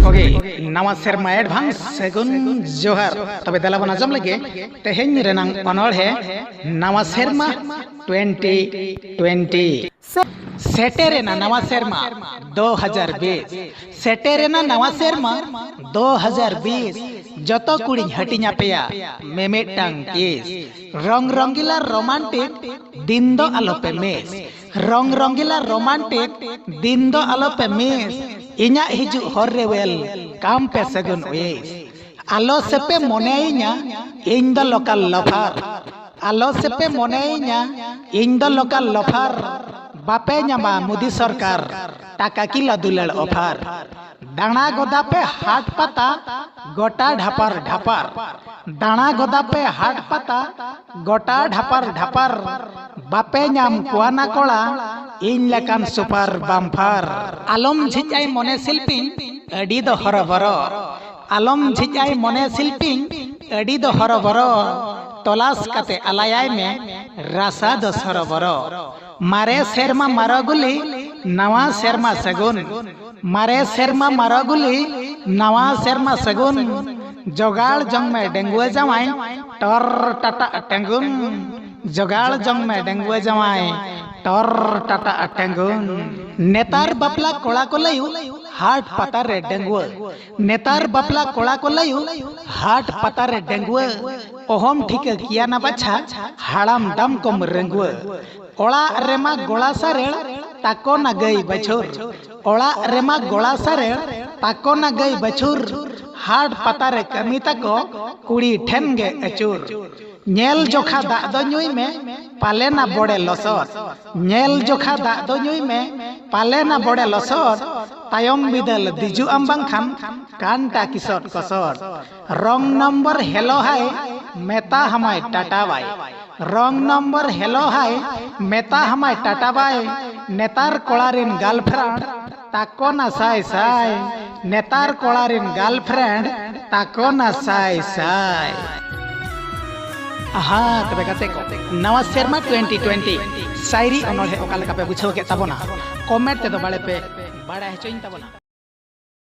कोगे नवा सेरमा एडवांस सेगुन जोहार तबे दला बना जम लगे तेहेन रेनांग अनोल है नवा सेरमा 2020 सेटेरेना नवा सेरमा 2020 सेटेरेना नवा सेरमा 2020 जतो कुड़ी हटिया पेया मेमेटांग केस रंग रंगीला रोमांटिक दिन दो आलोपे मेस रंग रंगीला रोमांटिक दिन दो आलोपे मेस इन्या हिजु हॉर्रेवेल काम पे सगुन वेस आलो सेपे मोनेइन्या इन द लोकल लफार आलो सेपे मोनेइन्या इन द लोकल लफार बापे न्यामा मोदी सरकार टाका किला दुलड़ ऑफर दाना गोदा पे हाट पता गोटा ढापर ढापर दाना गोदा पे हाट पता गोटा ढापर ढापर बापे न्याम कुआना कोड़ा इन लकान सुपर बम्फर आलम झिचाई मोने शिल्पी अडी दो हरबरो आलम झिचाई मोने शिल्पी अडी दो हरबरो तलाश कते अलायाय में रासा दो सरबरो मारे सेरमा मारागुली नवा सेरमा सगुन मारे सेरमा मारागुली नवा सेरमा सगुन जोगाड़ जंग में डेंगुए जमाई टर टाटा टेंगुन जोगाड़ जंग में डेंगुए जमाई टर टाटा टेंगुन नेतार बपला कोड़ा को लयु हाट पता रे डेंगुए नेतार बपला कोड़ा को लयु हाट पता रे डेंगुए ओहम ठीक किया ना बच्चा हाड़ाम दम कम रेंगुए ओला रेमा गोला सारेड़ ताको न गई बछुर ओला रेमा गोला सारेड़ ताको न गई बछुर हाट पता रे कमी तको कुड़ी ठेन गे अचुर नेल जोखा दा दो नुई में पाले ना बोड़े लसर नेल जोखा दा दो नुई में पाले ना बोड़े लसर तायम बिदल दिजु अम्बांग खान कांटा किसर कसर रंग नंबर हेलो हाय मेता हमाय टाटा बाय रंग नंबर हेलो हाय मेता हमाय टाटा बाय नेतार कोलारिन गर्लफ्रेंड ताको ना साय साय नेतार कोलारिन गर्लफ्रेंड ताको ना साय साय आहा तबे कते को नवा सेरमा 2020 शायरी अनोल है ओकाल का पे बुझो के तबना कमेंट ते दो बाले पे बड़ा है चोइन तबना।